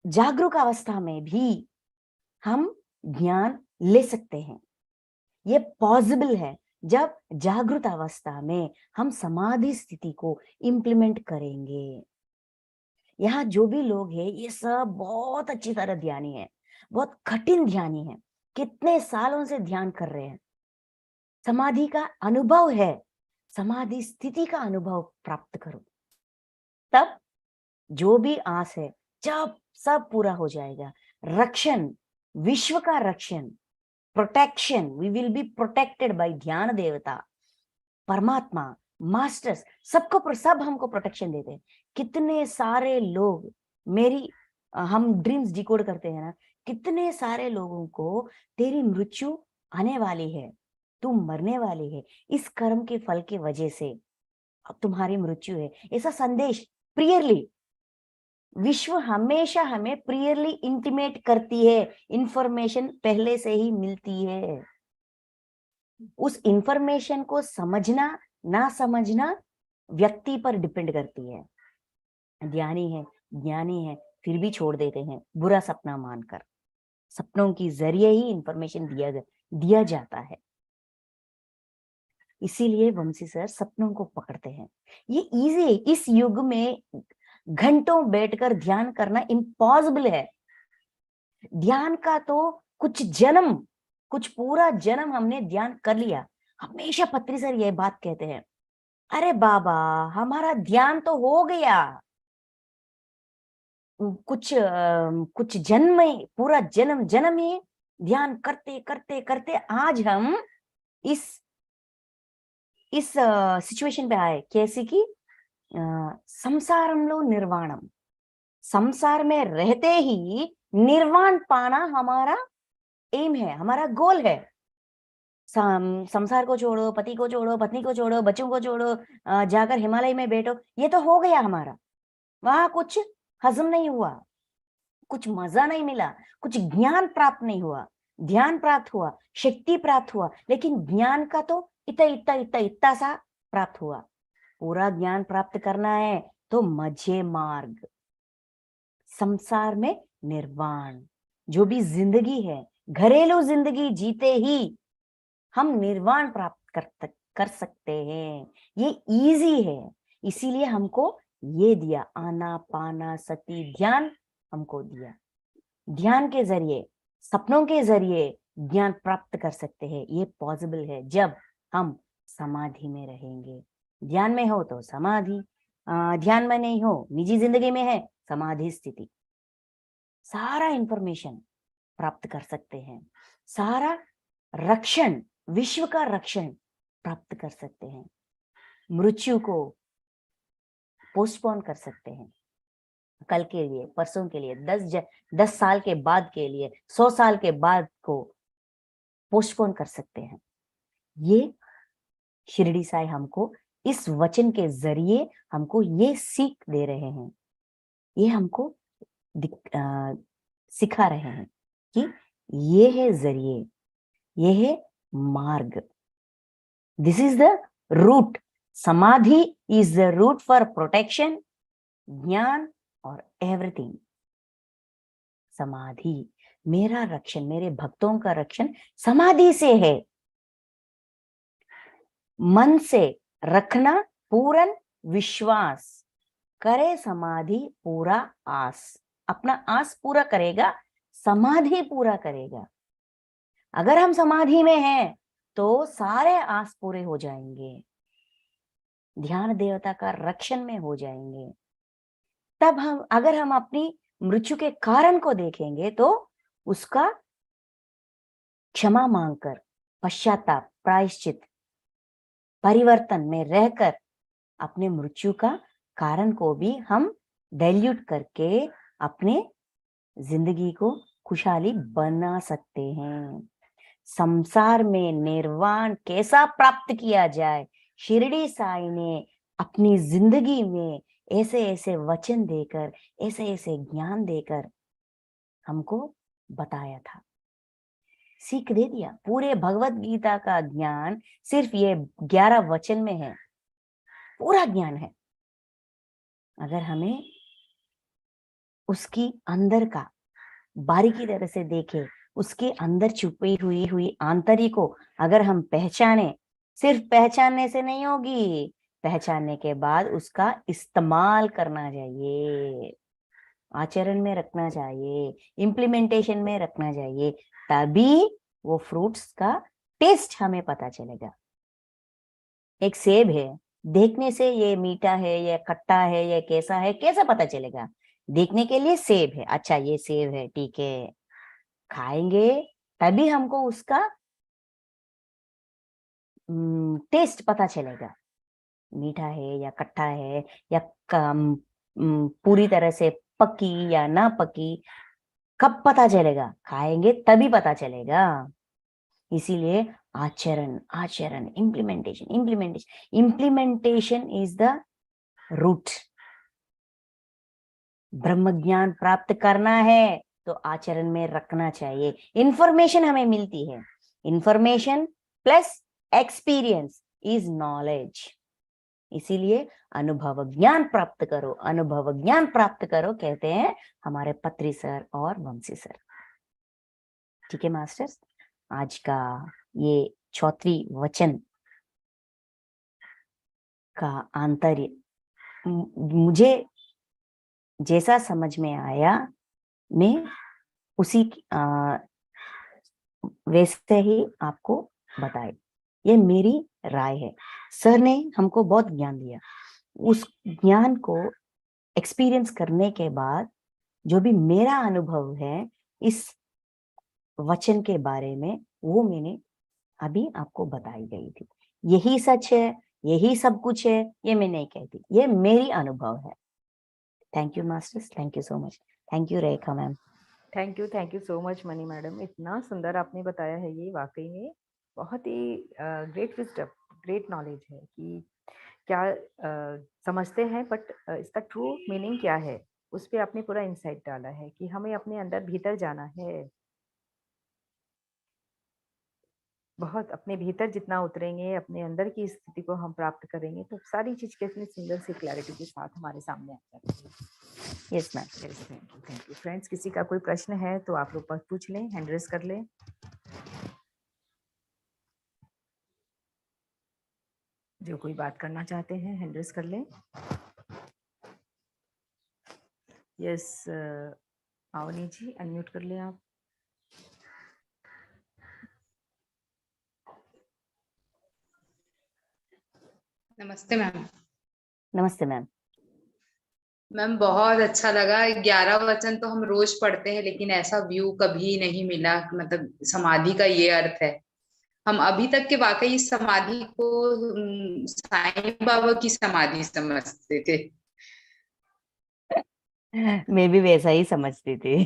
जागरूक अवस्था में भी हम ज्ञान ले सकते हैं। ये पॉसिबल है जब जागृत अवस्था में हम समाधि स्थिति को इंप्लीमेंट करेंगे। यहाँ जो भी लोग हैं, ये सब बहुत अच्छी तरह ध्यानी है, बहुत कठिन ध्यानी है, कितने सालों से ध्यान कर रहे हैं, समाधि का अनुभव है, समाधि स्थिति का अनुभव प्राप्त करो। तब जो भी आस है, जब सब पूरा हो जाएगा, रक्षण, विश्व का रक्षण, protection, we will be protected by ध्यान देवता, परमात्मा, मास्टर्स, सब हमको प्रोटेक्शन देते हैं। कितने सारे लोग हम ड्रीम्स डिकोड करते हैं ना, कितने सारे लोगों को तेरी मृत्यु आने वाली है, तुम मरने वाली है, इस कर्म के फल की वजह से अब तुम्हारी मृत्यु है, ऐसा संदेश प्रियरली विश्व हमेशा हमें प्रियरली इंटीमेट करती है। इंफॉर्मेशन पहले से ही मिलती है। उस इंफॉर्मेशन को समझना ना समझना व्यक्ति पर डिपेंड करती है। ध्यानी है, ज्ञानी है, फिर भी छोड़ देते हैं बुरा सपना मानकर। सपनों की जरिए ही इंफॉर्मेशन दिया जाता है। इसीलिए वंशी सर सपनों को पकड़ते हैं। ये इजी है। इस युग में घंटों बैठकर ध्यान करना इम्पॉसिबल है। ध्यान का तो कुछ पूरा जन्म हमने ध्यान कर लिया। हमेशा पत्री सर ये बात कहते हैं, अरे बाबा हमारा ध्यान तो हो गया, कुछ जन्म ही, पूरा जन्म ही ध्यान करते करते करते आज हम इस सिचुएशन पे आए। कैसे कि संसारंलो निर्वाणम, संसार में रहते ही निर्वाण पाना हमारा एम है, हमारा गोल है। संसार को छोड़ो, पति को छोड़ो, पत्नी को छोड़ो, बच्चों को छोड़ो, जाकर हिमालय में बैठो, ये तो हो गया हमारा। वहां कुछ हजम नहीं हुआ, कुछ मजा नहीं मिला, कुछ ज्ञान प्राप्त नहीं हुआ, ध्यान प्राप्त हुआ, शक्ति प्राप्त हुआ, लेकिन ज्ञान का तो इतना सा प्राप्त हुआ। पूरा ज्ञान प्राप्त करना है तो मध्य मार्ग, संसार में निर्वाण, जो भी जिंदगी है, घरेलू जिंदगी जीते ही हम निर्वाण प्राप्त कर सकते हैं। ये इजी है, इसीलिए हमको ये दिया, आनापाना सती ध्यान हमको दिया। ध्यान के जरिए, सपनों के जरिए ज्ञान प्राप्त कर सकते हैं। ये पॉसिबल है जब हम समाधि में रहेंगे। ध्यान में हो तो समाधि, ध्यान में नहीं हो, निजी जिंदगी में है, समाधि स्थिति। सारा इंफॉर्मेशन प्राप्त कर सकते हैं, सारा रक्षण, विश्व का रक्षण प्राप्त कर सकते हैं, मृत्यु को पोस्टपोन कर सकते हैं, कल के लिए, परसों के लिए, 10 साल के बाद के लिए, 100 साल के बाद को पोस्टपोन कर सकते हैं। ये शिरडी साई हमको इस वचन के जरिए हमको ये सीख दे रहे हैं, ये हमको सिखा रहे हैं कि ये है जरिए, ये है मार्ग, this is the route. Samadhi is the route for protection, ज्ञान और एवरीथिंग। समाधि, मेरा रक्षण, मेरे भक्तों का रक्षण समाधि से है। मन से रखना पूर्ण विश्वास, करे समाधि पूरा आस। अपना आस पूरा करेगा, समाधि पूरा करेगा। अगर हम समाधि में हैं तो सारे आस पूरे हो जाएंगे, ध्यान देवता का रक्षण में हो जाएंगे। तब हम, अगर हम अपनी मृत्यु के कारण को देखेंगे तो उसका क्षमा मांगकर, पश्चाताप, प्रायश्चित, परिवर्तन में रहकर अपने मृत्यु का कारण को भी हम डाइल्यूट करके अपने जिंदगी को खुशहाली बना सकते हैं। संसार में निर्वाण कैसा प्राप्त किया जाए, शिरडी साई ने अपनी जिंदगी में ऐसे ऐसे वचन देकर, ऐसे ऐसे ज्ञान देकर हमको बताया था, सीख दे दिया। पूरे भगवत गीता का ज्ञान सिर्फ ये 11 वचन में है, पूरा ज्ञान है। अगर हमें उसकी अंदर का बारीकी तरह से देखे, उसके अंदर छुपी हुई आंतरिक को अगर हम पहचाने, सिर्फ पहचानने से नहीं होगी, पहचानने के बाद उसका इस्तेमाल करना चाहिए, आचरण में रखना चाहिए, इम्प्लीमेंटेशन में रखना चाहिए, तभी वो फ्रूट्स का टेस्ट हमें पता चलेगा। एक सेब है, देखने से ये मीठा है, ये खट्टा है, ये कैसा है, कैसा पता चलेगा? देखने के लिए सेब है, अच्छा ये सेब है, ठीक है, खाएंगे तभी हमको उसका टेस्ट पता चलेगा, मीठा है या खट्टा है, या पूरी तरह से पकी या ना पकी, कब पता चलेगा? खाएंगे तभी पता चलेगा। इसीलिए आचरण, आचरण, इम्प्लीमेंटेशन इज द रूट। ब्रह्म ज्ञान प्राप्त करना है तो आचरण में रखना चाहिए। इंफॉर्मेशन हमें मिलती है, information plus experience is knowledge. इसीलिए अनुभव ज्ञान प्राप्त करो, अनुभव ज्ञान प्राप्त करो, कहते हैं हमारे पत्री सर और वंशी सर। ठीक है मास्टर्स, आज का ये 34 वचन का आंतर्य मुझे जैसा समझ में आया, मैं उसी वैसे ही आपको बताए, ये मेरी राय है। सर ने हमको बहुत ज्ञान दिया, उस ज्ञान को एक्सपीरियंस करने के बाद जो भी मेरा अनुभव है इस वचन के बारे में, वो मैंने अभी आपको बताई गई थी। यही सच है, यही सब कुछ है, ये मैं नहीं कहती, ये मेरी अनुभव है। Thank you masters, thank you so much. Thank you Rekha ma'am. Thank you so much money madam, इतना सुंदर आपने बताया है, ये वाकई में बहुत ही ग्रेट विजडम, ग्रेट नॉलेज है कि क्या समझते हैं, बट इसका ट्रू मीनिंग क्या है, उस पे आपने पूरा इंसाइट डाला है कि हमें अपने अंदर भीतर जाना है। बहुत अपने भीतर जितना उतरेंगे, अपने अंदर की स्थिति को हम प्राप्त करेंगे, तो सारी चीज कितनी सुंदर सी क्लैरिटी के साथ हमारे सामने आ जाती है। Yes ma'am. Yes, thank you friends. किसी का कोई प्रश्न है तो आप लोग पूछ लें, हैंड रेस कर लें। जो कोई बात करना चाहते हैं हैंड रेस कर लें। यस, आवनी जी अनम्यूट कर लें आप। नमस्ते मैम। नमस्ते मैम। मैम बहुत अच्छा लगा। 11 वचन तो हम रोज पढ़ते हैं, लेकिन ऐसा व्यू कभी नहीं मिला, मतलब समाधि का ये अर्थ है। हम अभी तक के वाकई इस समाधि को साईं बाबा की समाधि समझते थे। मैं भी वैसा ही समझती थी।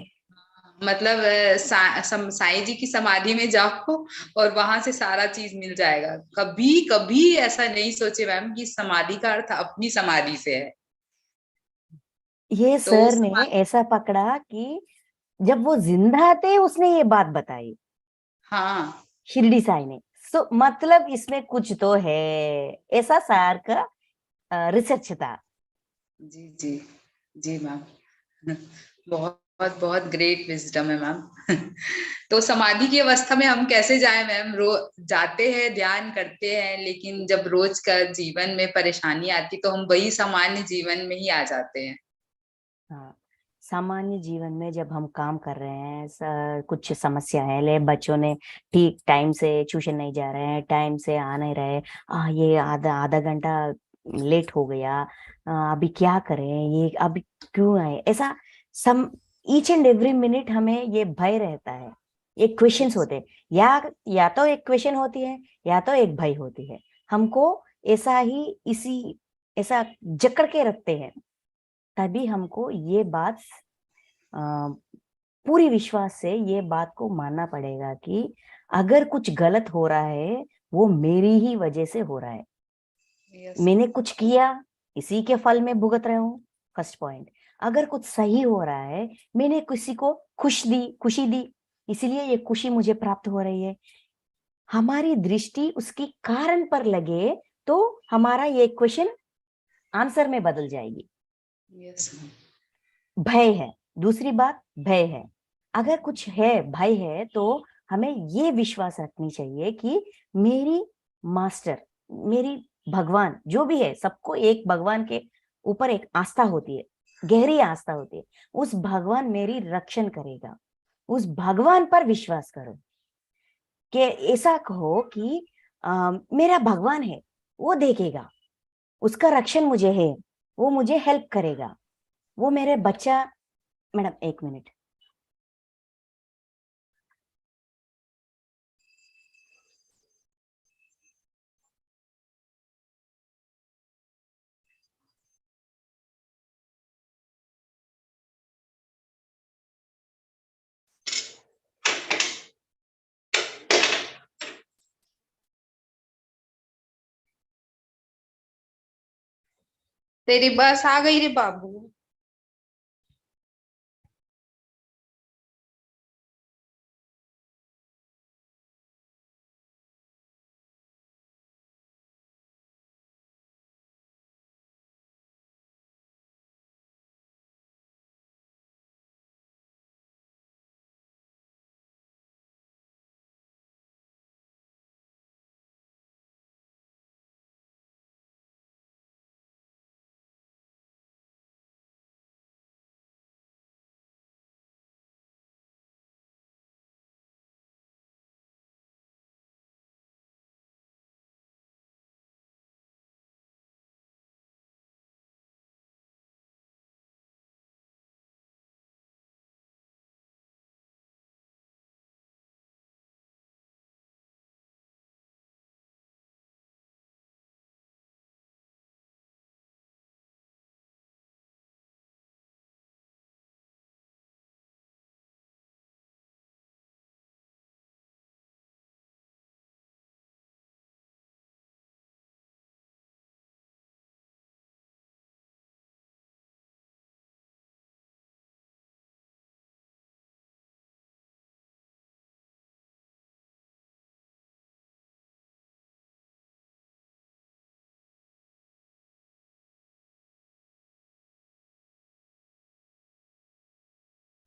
मतलब साईं जी की समाधि में जाओ और वहां से सारा चीज मिल जाएगा। कभी कभी ऐसा नहीं सोचे मैम कि समाधि का अर्थ अपनी समाधि से है। ये तो सर ने ऐसा पकड़ा कि जब वो जिंदा थे उसने ये बात बताई, हाँ शिरडी साई ने। सो मतलब इसमें कुछ तो है, ऐसा सर का रिसर्च था। जी जी जी मैम। बहुत बहुत बहुत ग्रेट विजडम है मैम। तो समाधि की अवस्था में हम कैसे जाएं मैम? जाते हैं, ध्यान करते हैं, लेकिन जब रोज का जीवन में परेशानी आती तो हम वही सामान्य जीवन में ही आ जाते हैं। हाँ, सामान्य जीवन में जब हम काम कर रहे हैं, कुछ समस्या है, ले बच्चों ने ठीक टाइम से ट्यूशन नहीं जा रहे हैं, टाइम से आ नहीं रहे, ये आधा आधा घंटा लेट हो गया, अभी क्या करें, ये अभी क्यों आए, ऐसा सम ईच एंड एवरी मिनट हमें ये भय रहता है। ये क्वेश्चंस होते हैं, या तो एक क्वेश्चन होती है, या तो एक भय होती है। हमको ऐसा ही इसी ऐसा जकड़ के रखते हैं। तभी हमको ये बात पूरी विश्वास से ये बात को मानना पड़ेगा कि अगर कुछ गलत हो रहा है, वो मेरी ही वजह से हो रहा है। यस मैंने कुछ किया, इसी के फल में भुगत रहे हूँ। First point. अगर कुछ सही हो रहा है, मैंने किसी को खुशी दी, इसीलिए ये खुशी मुझे प्राप्त हो रही है। हमारी दृष्टि उसकी कारण पर लगे तो हमारा ये क्वेश्चन आंसर में बदल जाएगी। यस भय है, दूसरी बात भय है। अगर कुछ है, भय है, तो हमें ये विश्वास रखनी चाहिए कि मेरी मास्टर, मेरी भगवान जो भी है, सबको एक भगवान के ऊपर एक आस्था होती है, गहरी आस्था होती है। उस भगवान मेरी रक्षण करेगा। उस भगवान पर विश्वास करो कि ऐसा कहो कि मेरा भगवान है, वो देखेगा, उसका रक्षण मुझे है, वो मुझे हेल्प करेगा, वो मेरे बच्चा। मैडम एक मिनट। तेरी बस आ गई रे बाबू।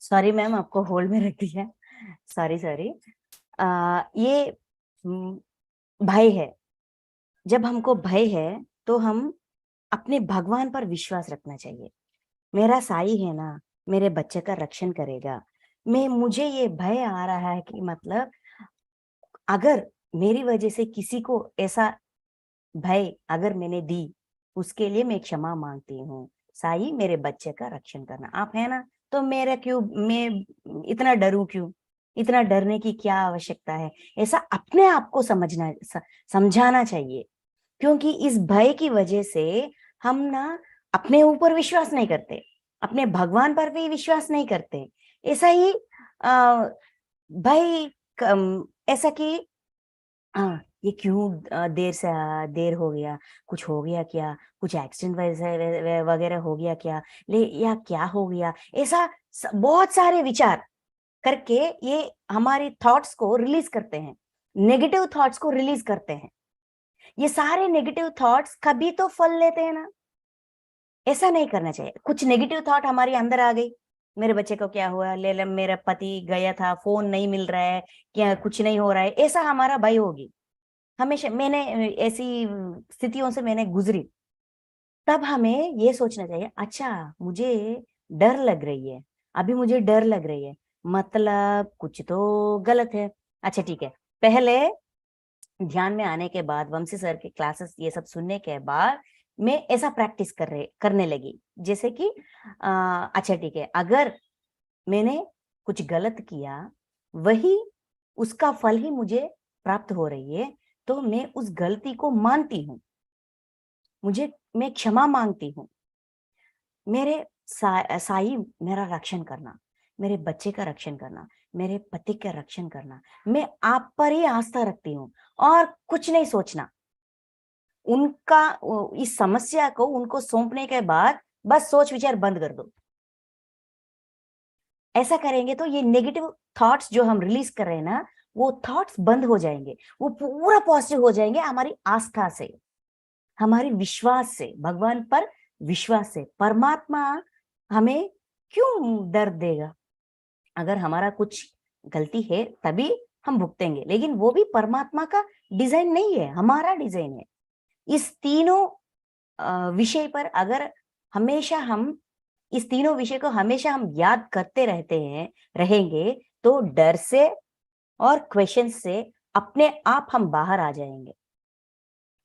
सॉरी मैम, आपको होल्ड में रख दिया, सॉरी सॉरी। ये भय है। जब हमको भय है तो हम अपने भगवान पर विश्वास रखना चाहिए। मेरा साई है ना, मेरे बच्चे का रक्षण करेगा। मुझे ये भय आ रहा है कि मतलब अगर मेरी वजह से किसी को ऐसा भय अगर मैंने दी, उसके लिए मैं क्षमा मांगती हूँ। साई, मेरे बच्चे का रक्षण करना। आप है ना, तो मेरा क्यों, मैं इतना डरूं क्यों? इतना डरने की क्या आवश्यकता है? ऐसा अपने आप को समझाना चाहिए। क्योंकि इस भय की वजह से हम ना अपने ऊपर विश्वास नहीं करते, अपने भगवान पर भी विश्वास नहीं करते। ऐसा ही भय ऐसा कि ये क्यों देर हो गया, कुछ हो गया क्या, कुछ एक्सीडेंट वगैरह हो गया क्या, या क्या हो गया, ऐसा बहुत सारे विचार करके ये हमारे थॉट्स को रिलीज करते हैं, नेगेटिव थॉट्स को रिलीज करते हैं। ये सारे नेगेटिव थॉट्स कभी तो फल लेते हैं ना। ऐसा नहीं करना चाहिए। कुछ नेगेटिव थॉट हमारे अंदर आ गई, मेरे बच्चे को क्या हुआ, ले मेरा पति गया था, फोन नहीं मिल रहा है, क्या कुछ नहीं हो रहा है, ऐसा हमारा भय होगी। हमेशा मैंने ऐसी स्थितियों से मैंने गुजरी। तब हमें ये सोचना चाहिए, अच्छा मुझे डर लग रही है, अभी मुझे डर लग रही है, मतलब कुछ तो गलत है। अच्छा ठीक है, पहले ध्यान में आने के बाद, वंशी सर के क्लासेस ये सब सुनने के बाद मैं ऐसा प्रैक्टिस करने लगी। जैसे कि अच्छा ठीक है, अगर मैंने कुछ गलत किया, वही उसका फल ही मुझे प्राप्त हो रही है, तो मैं उस गलती को मानती हूँ, मैं क्षमा मांगती हूँ। मेरे साई मेरा रक्षण करना, मेरे बच्चे का रक्षण करना, मेरे पति का रक्षण करना। मैं आप पर ही आस्था रखती हूँ और कुछ नहीं सोचना। उनका इस समस्या को उनको सौंपने के बाद बस सोच विचार बंद कर दो। ऐसा करेंगे तो ये नेगेटिव थॉट्स जो हम रिलीज कर रहे हैं ना, वो थॉट्स बंद हो जाएंगे, वो पूरा पॉजिटिव हो जाएंगे हमारी आस्था से, हमारे विश्वास से, भगवान पर विश्वास से। परमात्मा हमें क्यों दर्द देगा? अगर हमारा कुछ गलती है तभी हम भुगतेंगे, लेकिन वो भी परमात्मा का डिजाइन नहीं है, हमारा डिजाइन है। इस तीनों विषय पर अगर हमेशा हम इस तीनों विषय को हमेशा हम याद करते रहेंगे, तो डर से और क्वेश्चन से अपने आप हम बाहर आ जाएंगे।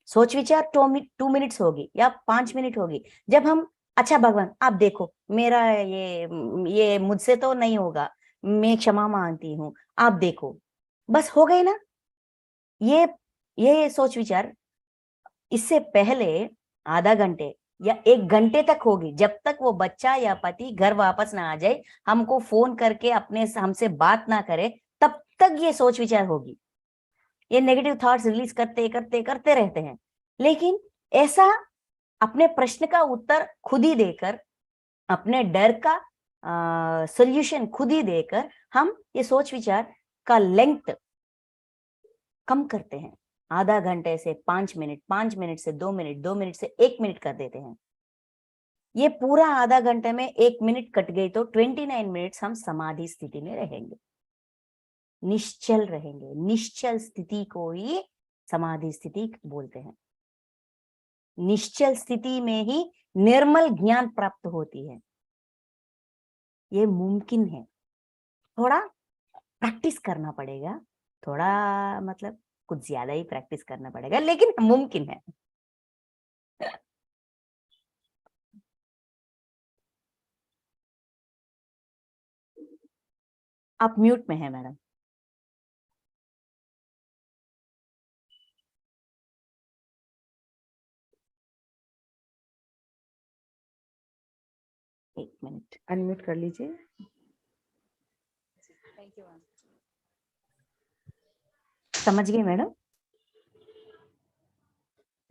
सोच विचार 2 मिनट्स होगी या 5 मिनट होगी, जब हम अच्छा भगवान आप देखो, मेरा ये मुझसे तो नहीं होगा, मैं क्षमा मांगती हूँ, आप देखो, बस हो गए ना। ये सोच विचार इससे पहले आधा घंटे या 1 घंटे तक होगी, जब तक वो बच्चा या पति घर वापस ना आ जाए, हमको फोन करके अपने हमसे बात ना करे, तब तक ये सोच विचार होगी। ये नेगेटिव थॉट्स रिलीज करते करते करते रहते हैं। लेकिन ऐसा अपने प्रश्न का उत्तर खुद ही देकर, अपने डर का सॉल्यूशन खुद ही देकर, हम ये सोच विचार का लेंथ कम करते हैं। आधा घंटे से 5 मिनट, 5 मिनट से 2 मिनट, 2 मिनट से 1 मिनट कर देते हैं। ये पूरा आधा घंटे में 1 मिनट कट गई तो 29 मिनट्स हम समाधि स्थिति में रहेंगे, निश्चल रहेंगे। निश्चल स्थिति को ही समाधि स्थिति बोलते हैं। निश्चल स्थिति में ही निर्मल ज्ञान प्राप्त होती है। ये मुमकिन है, थोड़ा प्रैक्टिस करना पड़ेगा, थोड़ा मतलब कुछ ज्यादा ही प्रैक्टिस करना पड़ेगा, लेकिन मुमकिन है। आप म्यूट में है मैडम। एक मिनट, अनम्यूट कर लीजिए। Thank you ma'am. समझ गए मैडम?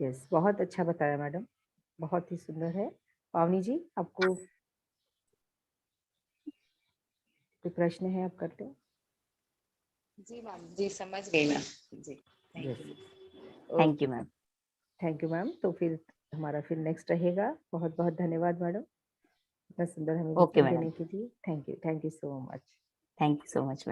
यस, बहुत अच्छा बताया मैडम, बहुत ही सुंदर है। पावनी जी, आपको कोई प्रश्न है, आप करते हैं? जी मैम, जी समझ गई मैम। जी yes, thank you ma'am. Thank you ma'am. तो फिर हमारा फिर नेक्स्ट रहेगा। बहुत बहुत धन्यवाद मैडम। इतना सुंदर हमें ओके विजन मैडम, देने के लिए। Thank you so much. Thank you so much madam.